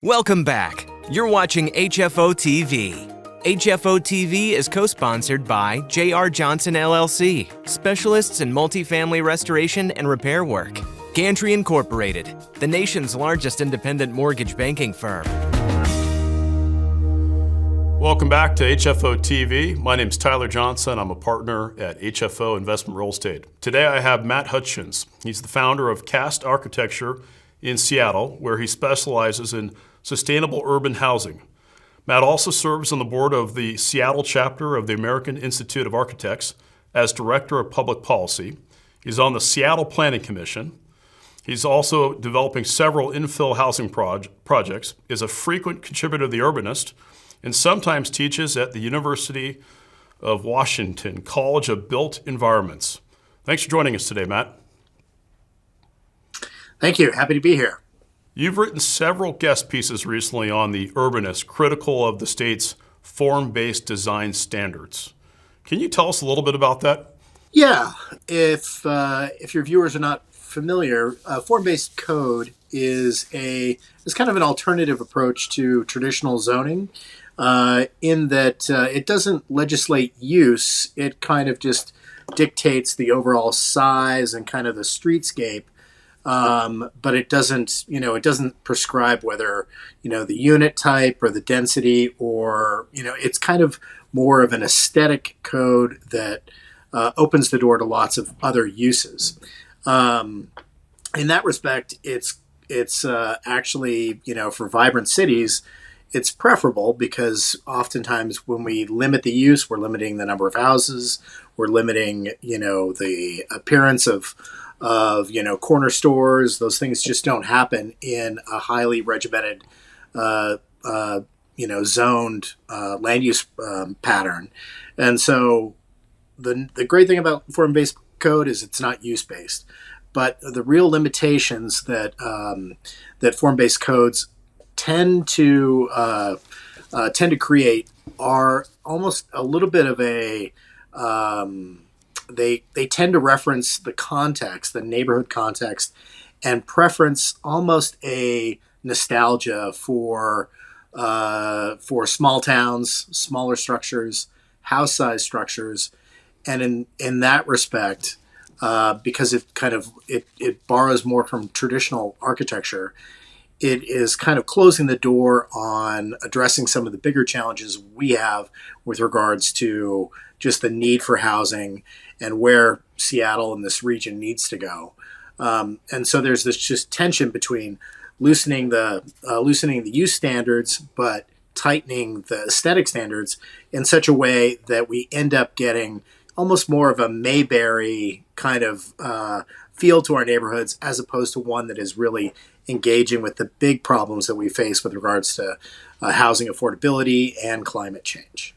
Welcome back. You're watching HFO-TV. HFO-TV is co-sponsored by J.R. Johnson LLC, specialists in multifamily restoration and repair work. Gantry Incorporated, the nation's largest independent mortgage banking firm. Welcome back to HFO-TV. My name is Tyler Johnson. I'm a partner at HFO Investment Real Estate. Today I have Matt Hutchins. He's the founder of Cast Architecture in Seattle, where he specializes in sustainable urban housing. Matt also serves on the board of the Seattle chapter of the American Institute of Architects as Director of Public Policy. He's on the Seattle Planning Commission. He's also developing several infill housing projects, is a frequent contributor to The Urbanist, and sometimes teaches at the University of Washington College of Built Environments. Thanks for joining us today, Matt. Thank you. Happy to be here. You've written several guest pieces recently on The Urbanist, critical of the state's form-based design standards. Can you tell us a little bit about that? Yeah. If your viewers are not familiar, form-based code is kind of an alternative approach to traditional zoning, in that it doesn't legislate use. It kind of just dictates the overall size and kind of the streetscape. But it doesn't prescribe whether, the unit type or the density or, it's kind of more of an aesthetic code that opens the door to lots of other uses. In that respect, it's actually, for vibrant cities, it's preferable because oftentimes when we limit the use, we're limiting the number of houses, we're limiting, the appearance of corner stores. Those things just don't happen in a highly regimented, zoned land use pattern. And so the great thing about form-based code is it's not use-based. But the real limitations that form-based codes tend to create are almost a little bit of a They tend to reference the context, the neighborhood context, and preference almost a nostalgia for small towns, smaller structures, house-sized structures, and in that respect, because it borrows more from traditional architecture, it is kind of closing the door on addressing some of the bigger challenges we have with regards to just the need for housing and where Seattle and this region needs to go. And so there's this just tension between loosening the use standards, but tightening the aesthetic standards in such a way that we end up getting almost more of a Mayberry kind of feel to our neighborhoods, as opposed to one that is really engaging with the big problems that we face with regards to housing affordability and climate change.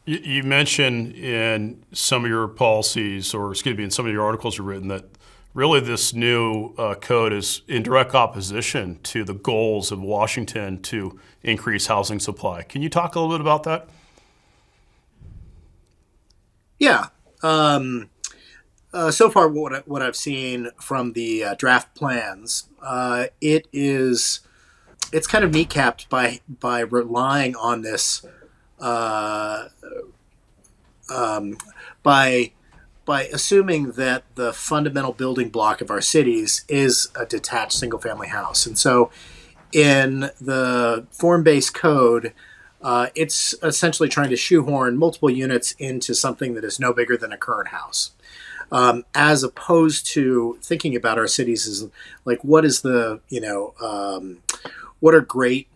You mentioned in some of your policies, in some of your articles you've written, that really this new code is in direct opposition to the goals of Washington to increase housing supply. Can you talk a little bit about that? Yeah. So far, what I've seen from the draft plans, it's kind of kneecapped by relying on this. By assuming that the fundamental building block of our cities is a detached single-family house. And so in the form-based code, it's essentially trying to shoehorn multiple units into something that is no bigger than a current house. As opposed to thinking about our cities as like, what is what are great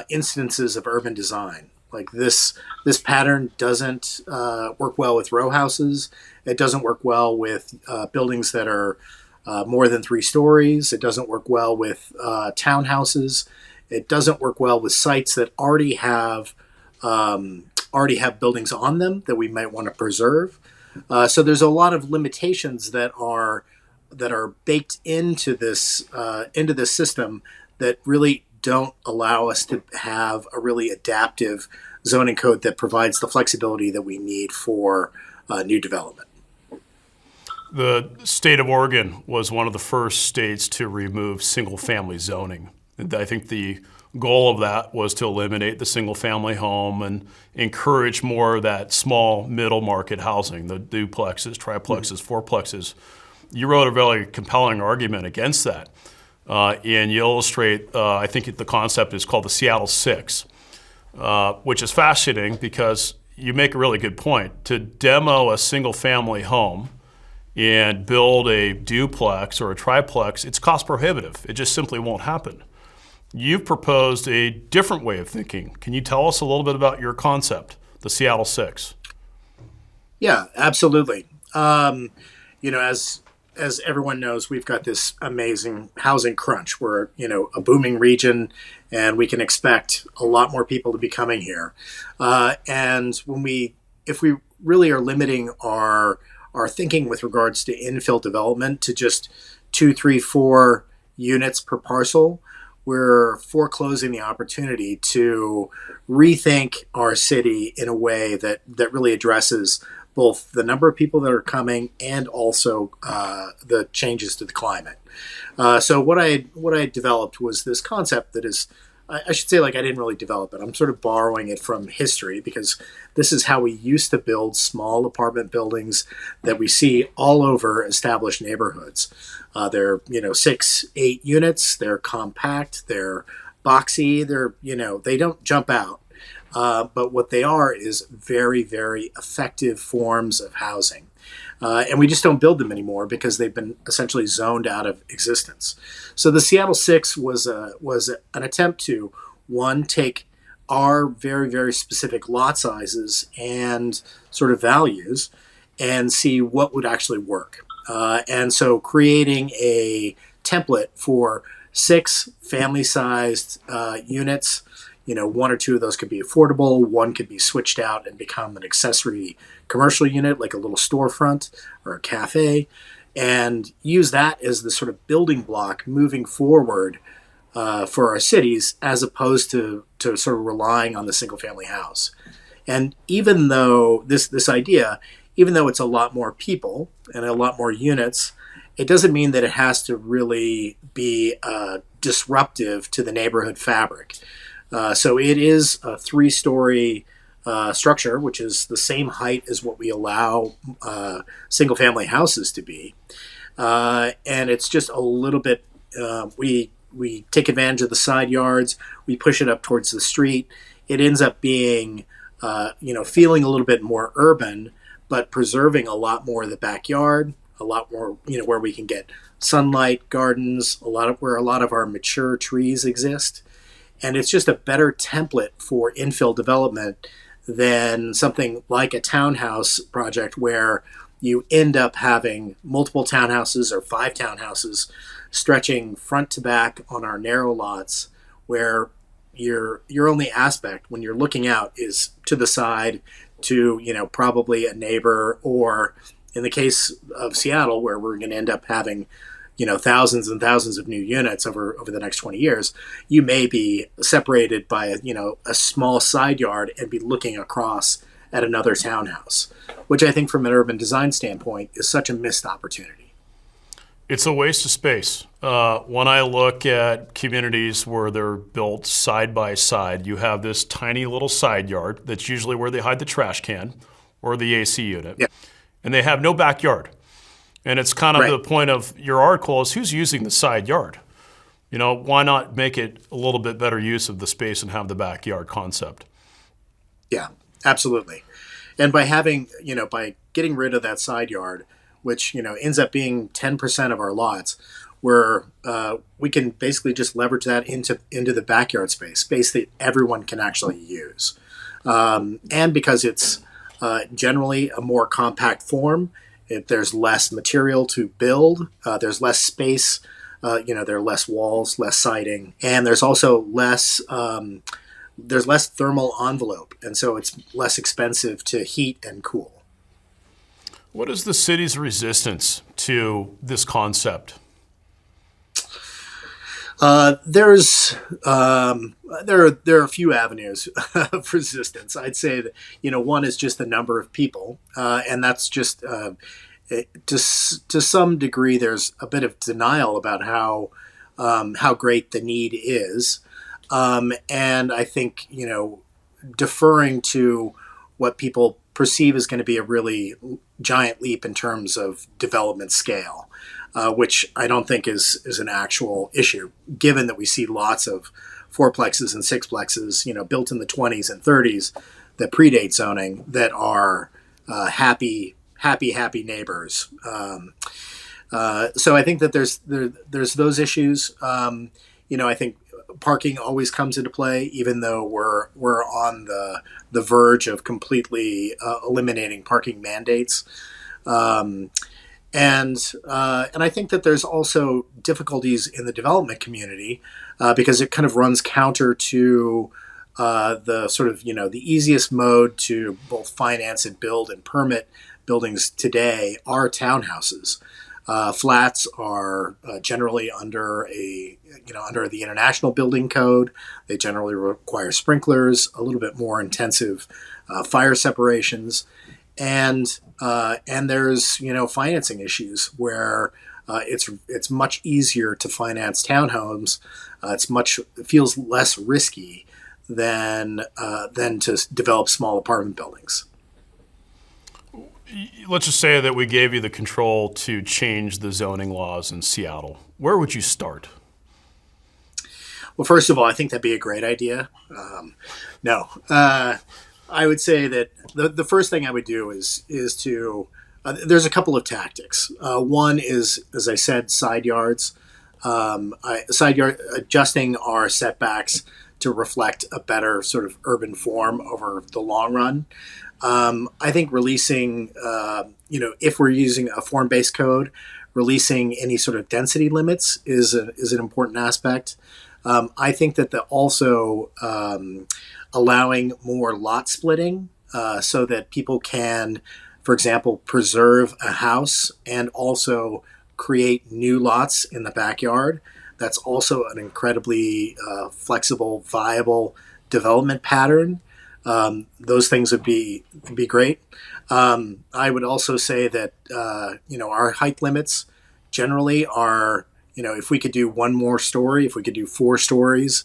instances of urban design? Like this pattern doesn't work well with row houses. It doesn't work well with buildings that are more than 3 stories. It doesn't work well with townhouses. It doesn't work well with sites that already have buildings on them that we might want to preserve. So there's a lot of limitations that are baked into this system that really don't allow us to have a really adaptive zoning code that provides the flexibility that we need for new development. The state of Oregon was one of the first states to remove single-family zoning I think the goal of that was to eliminate the single-family home and encourage more of that small middle market housing, the duplexes, triplexes, fourplexes. You wrote a very compelling argument against that. And you illustrate, I think the concept is called the Seattle Six, which is fascinating because you make a really good point. To demo a single-family home and build a duplex or a triplex, it's cost prohibitive. It just simply won't happen. You've proposed a different way of thinking. Can you tell us a little bit about your concept, the Seattle Six? Yeah, absolutely. As everyone knows, we've got this amazing housing crunch. We're, a booming region, and we can expect a lot more people to be coming here. And if we really are limiting our thinking with regards to infill development to just 2, 3, 4 units per parcel, we're foreclosing the opportunity to rethink our city in a way that really addresses both the number of people that are coming and also the changes to the climate. So what I developed was this concept that is, I should say, I didn't really develop it. I'm sort of borrowing it from history because this is how we used to build small apartment buildings that we see all over established neighborhoods. They're 6, 8 units. They're compact. They're boxy. They don't jump out. But what they are is very, very effective forms of housing. And we just don't build them anymore because they've been essentially zoned out of existence. So the Seattle Six was an attempt to, one, take our very, very specific lot sizes and sort of values and see what would actually work. And so creating a template for 6 family-sized units. 1 or 2 of those could be affordable. 1 could be switched out and become an accessory commercial unit, like a little storefront or a cafe, and use that as the sort of building block moving forward for our cities, as opposed to sort of relying on the single family house. And even though this idea, even though it's a lot more people and a lot more units, it doesn't mean that it has to really be disruptive to the neighborhood fabric. So it is a 3-story structure, which is the same height as what we allow single-family houses to be. And it's just a little bit, we take advantage of the side yards, we push it up towards the street. It ends up being, feeling a little bit more urban, but preserving a lot more of the backyard, a lot more, where we can get sunlight, gardens, where a lot of our mature trees exist. And it's just a better template for infill development than something like a townhouse project where you end up having multiple townhouses or 5 townhouses stretching front to back on our narrow lots, where your only aspect when you're looking out is to the side to, probably a neighbor, or in the case of Seattle, where we're going to end up having thousands and thousands of new units over the next 20 years, you may be separated by a small side yard and be looking across at another townhouse, which I think from an urban design standpoint is such a missed opportunity. It's a waste of space. When I look at communities where they're built side by side, you have this tiny little side yard that's usually where they hide the trash can or the AC unit, yeah. And they have no backyard. And it's kind of right. The point of your article is who's using the side yard? Why not make it a little bit better use of the space and have the backyard concept? Yeah, absolutely. And by having, by getting rid of that side yard, which, ends up being 10% of our lots, where we can basically just leverage that into the backyard space that everyone can actually use. And because it's generally a more compact form, there's less material to build, there's less space, there are less walls, less siding, and there's also less thermal envelope, and so it's less expensive to heat and cool. What is the city's resistance to this concept? There are a few avenues of resistance. I'd say that one is just the number of people, and that's just to some degree there's a bit of denial about how how great the need is. And I think, deferring to what people perceive is going to be a really giant leap in terms of development scale, which I don't think is an actual issue, given that we see lots of fourplexes and sixplexes, built in the 20s and 30s that predate zoning that are happy neighbors. So I think that there's those issues. I think parking always comes into play, even though we're on the verge of completely eliminating parking mandates. And I think that there's also difficulties in the development community because it kind of runs counter to the sort of the easiest mode to both finance and build and permit buildings today are townhouses. Flats are generally under under the International Building Code. They generally require sprinklers, a little bit more intensive fire separations, and there's financing issues where it's much easier to finance townhomes. It feels less risky than to develop small apartment buildings. Let's just say that we gave you the control to change the zoning laws in Seattle. Where would you start? Well, first of all, I think that'd be a great idea. I would say that the first thing I would do is to there's a couple of tactics. One is, as I said, side yards. Adjusting our setbacks to reflect a better sort of urban form over the long run. I think releasing, if we're using a form-based code, releasing any sort of density limits is an important aspect. I think that also allowing more lot splitting so that people can, for example, preserve a house and also create new lots in the backyard. That's also an incredibly flexible, viable development pattern. Those things would be great. I would also say that our height limits generally are if we could do one more story, if we could do 4 stories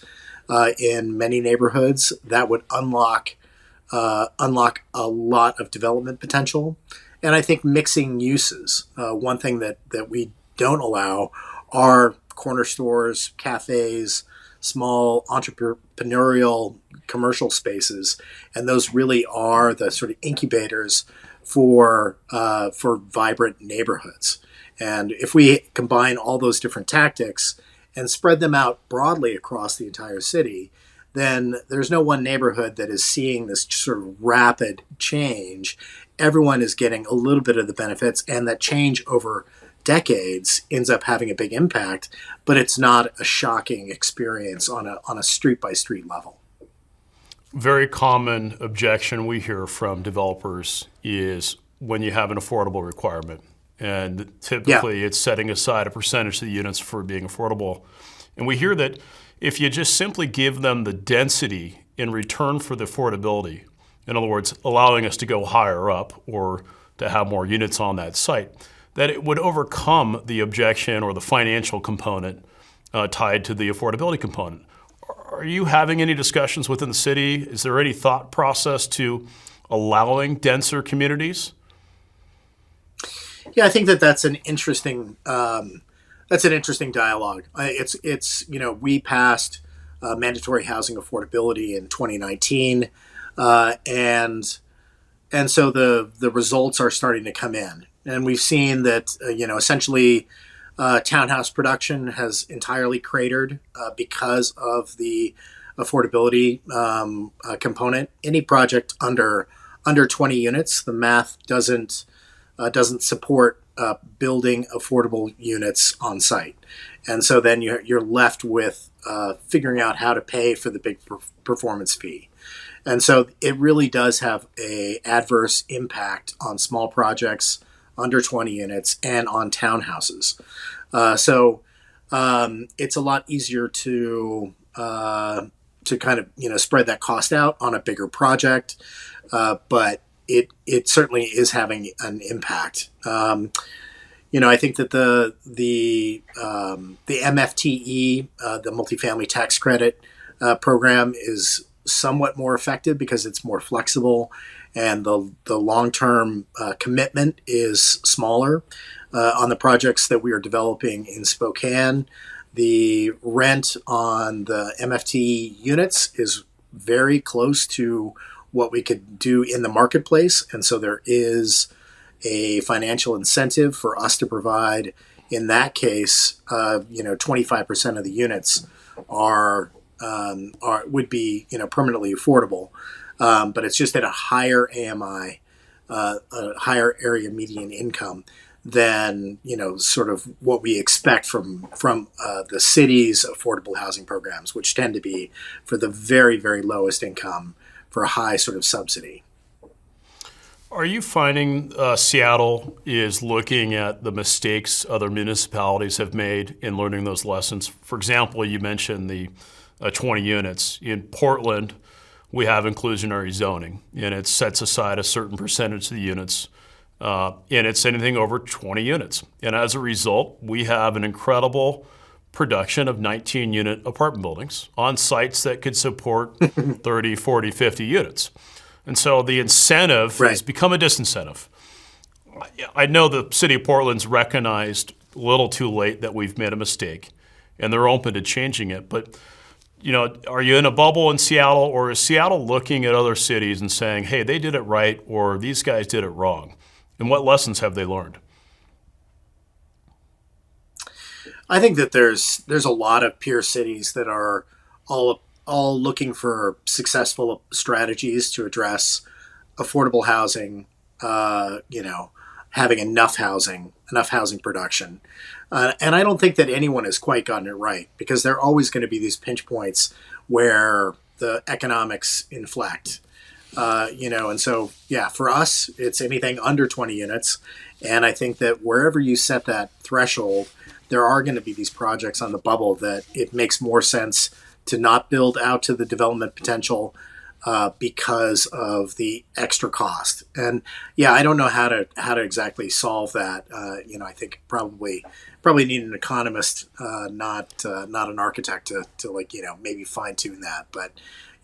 in many neighborhoods, that would unlock a lot of development potential. And I think mixing uses. One thing that we don't allow are corner stores, cafes, small entrepreneurial commercial spaces, and those really are the sort of incubators for vibrant neighborhoods. And if we combine all those different tactics and spread them out broadly across the entire city, then there's no one neighborhood that is seeing this sort of rapid change. Everyone is getting a little bit of the benefits, and that change over decades ends up having a big impact, but it's not a shocking experience on a street by street level. Very common objection we hear from developers is when you have an affordable requirement. And typically it's setting aside a percentage of the units for being affordable. And we hear that if you just simply give them the density in return for the affordability, in other words, allowing us to go higher up or to have more units on that site, that it would overcome the objection or the financial component tied to the affordability component. Are you having any discussions within the city? Is there any thought process to allowing denser communities? Yeah, I think that's an interesting dialogue. We passed mandatory housing affordability in 2019, and so the results are starting to come in, and we've seen that essentially townhouse production has entirely cratered because of the affordability component. Any project under 20 units, the math doesn't support building affordable units on site, and so then you're left with figuring out how to pay for the big performance fee, and so it really does have a adverse impact on small projects under 20 units and on townhouses. So it's a lot easier to kind of spread that cost out on a bigger project, but it certainly is having an impact. I think that the MFTE, the multifamily tax credit program, is somewhat more effective because it's more flexible, and the long term commitment is smaller. On the projects that we are developing in Spokane, the rent on the MFT units is very close to what we could do in the marketplace, and so there is a financial incentive for us to provide. In that case, 25% of the units would be permanently affordable, but it's just at a higher AMI, a higher area median income than sort of what we expect from the city's affordable housing programs, which tend to be for the very, very lowest income for a high sort of subsidy. Are you finding Seattle is looking at the mistakes other municipalities have made in learning those lessons? For example, you mentioned the 20 units. In Portland, we have inclusionary zoning, and it sets aside a certain percentage of the units, and it's anything over 20 units. And as a result, we have an incredible production of 19-unit apartment buildings on sites that could support 30, 40, 50 units. And so the incentive has become a disincentive. I know the city of Portland's recognized a little too late that we've made a mistake, and they're open to changing it. But, are you in a bubble in Seattle, or is Seattle looking at other cities and saying, hey, they did it right, or these guys did it wrong? And what lessons have they learned? I think that there's a lot of peer cities that are all looking for successful strategies to address affordable housing, having enough housing production. And I don't think that anyone has quite gotten it right, because there are always going to be these pinch points where the economics inflect. And so, for us, it's anything under 20 units. And I think that wherever you set that threshold, there are going to be these projects on the bubble that it makes more sense to not build out to the development potential because of the extra cost. And I don't know how to exactly solve that. I think probably need an economist, not an architect to maybe fine tune that. But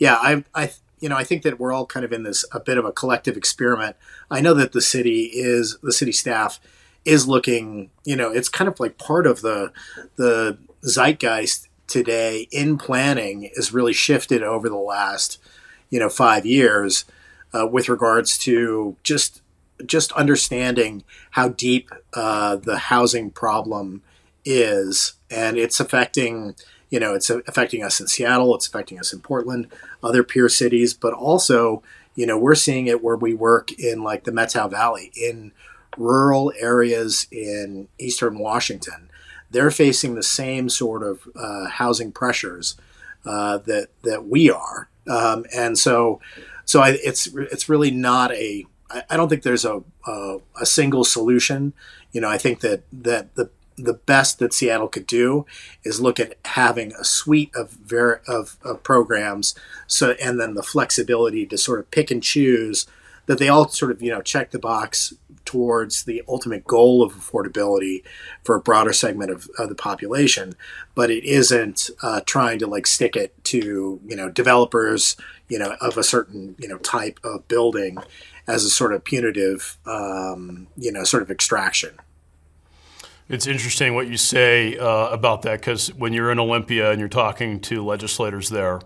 I think that we're all kind of in this a bit of a collective experiment. I know that the city staff is looking. It's kind of like part of the zeitgeist today in planning is really shifted over the last 5 years with regards to just understanding how deep the housing problem is, and it's affecting us in Seattle, it's affecting us in Portland, other peer cities, but also we're seeing it where we work in like the Methow Valley, in rural areas in eastern Washington. They're facing the same sort of housing pressures that we are, and so it's really not a. I don't think there's a single solution. I think that the best that Seattle could do is look at having a suite of programs, and then the flexibility to sort of pick and choose, that they all sort of check the box towards the ultimate goal of affordability for a broader segment of the population, but it isn't trying to like stick it to developers of a certain type of building as a sort of punitive sort of extraction. It's interesting what you say about that, because when you're in Olympia and you're talking to legislators there,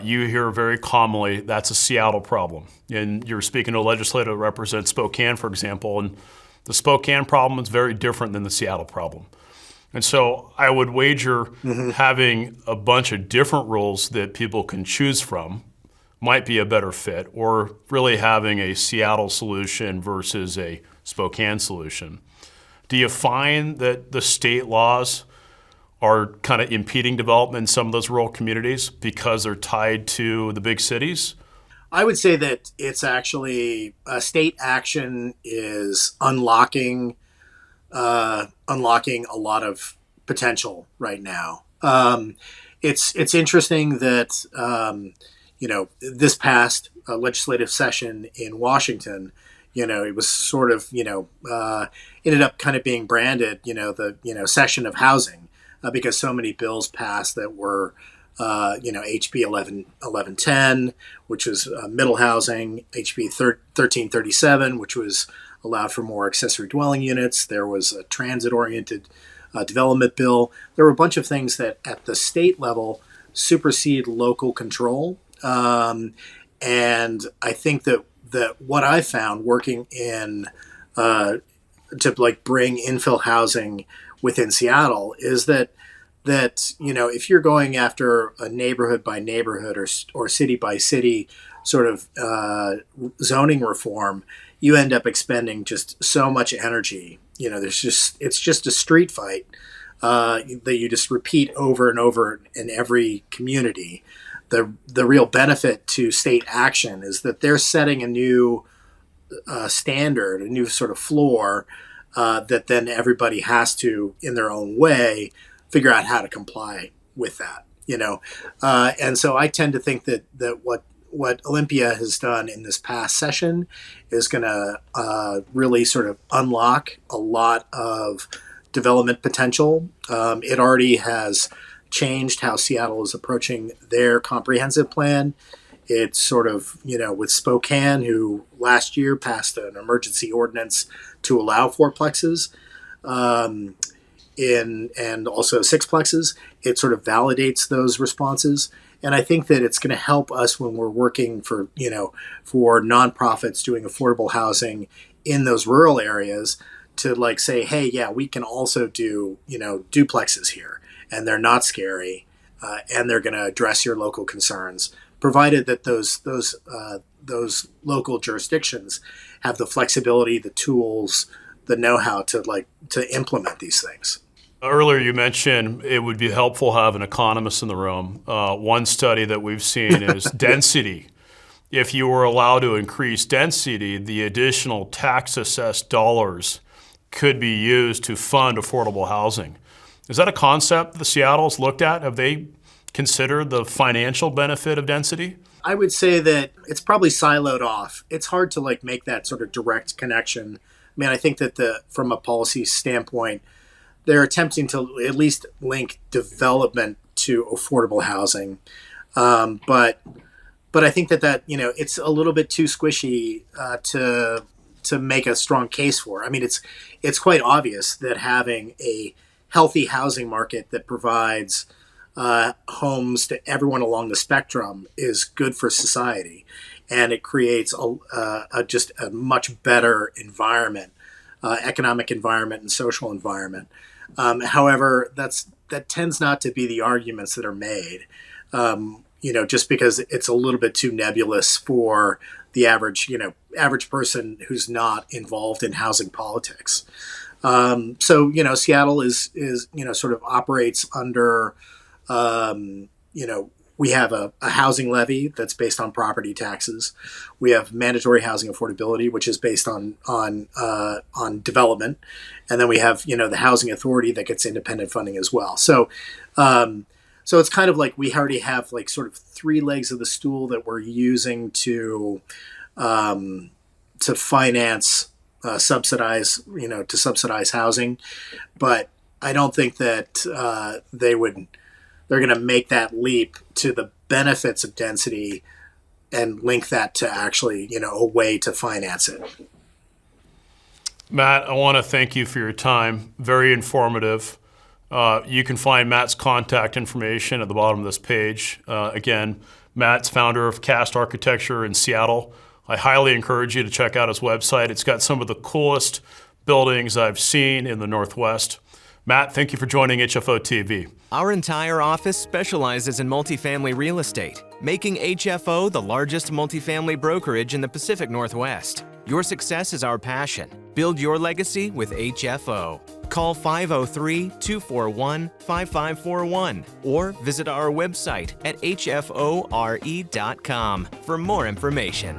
you hear very commonly that's a Seattle problem. And you're speaking to a legislator that represents Spokane, for example, and the Spokane problem is very different than the Seattle problem. And so I would wager having a bunch of different rules that people can choose from might be a better fit, or really having a Seattle solution versus a Spokane solution. Do you find that the state laws are kind of impeding development in some of those rural communities because they're tied to the big cities? I would say that it's actually state action is unlocking a lot of potential right now. It's interesting that this past legislative session in Washington, It was sort of, ended up kind of being branded, section of housing, because so many bills passed that were, HB 1110, which was middle housing, HB 1337, which was allowed for more accessory dwelling units. There was a transit-oriented development bill. There were a bunch of things that at the state level supersede local control. And I think that what I found working in to like bring infill housing within Seattle is that if you're going after a neighborhood by neighborhood or city by city sort of zoning reform, you end up expending just so much energy. It's just a street fight that you just repeat over and over in every community. The real benefit to state action is that they're setting a new standard, a new sort of floor that then everybody has to, in their own way, figure out how to comply with that. And so I tend to think that what Olympia has done in this past session is going to really sort of unlock a lot of development potential. It already has changed how Seattle is approaching their comprehensive plan. It's sort of, with Spokane, who last year passed an emergency ordinance to allow fourplexes and also sixplexes. It sort of validates those responses. And I think that it's going to help us when we're working for nonprofits doing affordable housing in those rural areas to like say, hey, yeah, we can also do, duplexes here, and they're not scary, and they're going to address your local concerns, provided that those local jurisdictions have the flexibility, the tools, the know-how to implement these things. Earlier you mentioned it would be helpful to have an economist in the room. One study that we've seen is density. If you were allowed to increase density, the additional tax-assessed dollars could be used to fund affordable housing. Is that a concept the Seattle's looked at? Have they considered the financial benefit of density? I would say that it's probably siloed off. It's hard to make that sort of direct connection. I mean, I think that from a policy standpoint, they're attempting to at least link development to affordable housing. But I think that it's a little bit too squishy to make a strong case for. I mean, it's quite obvious that having a healthy housing market that provides homes to everyone along the spectrum is good for society, and it creates just a much better environment, economic environment and social environment. However, that tends not to be the arguments that are made, just because it's a little bit too nebulous for the average person who's not involved in housing politics. So Seattle is sort of operates under, we have a housing levy that's based on property taxes. We have mandatory housing affordability, which is based on development, and then we have the housing authority that gets independent funding as well. So it's kind of like we already have sort of three legs of the stool that we're using to finance subsidize housing, but I don't think that they're going to make that leap to the benefits of density and link that to actually, a way to finance it. Matt, I want to thank you for your time. Very informative. You can find Matt's contact information at the bottom of this page. Again, Matt's founder of Cast Architecture in Seattle. I highly encourage you to check out his website. It's got some of the coolest buildings I've seen in the Northwest. Matt, thank you for joining HFO-TV. Our entire office specializes in multifamily real estate, making HFO the largest multifamily brokerage in the Pacific Northwest. Your success is our passion. Build your legacy with HFO. Call 503-241-5541 or visit our website at hfore.com for more information.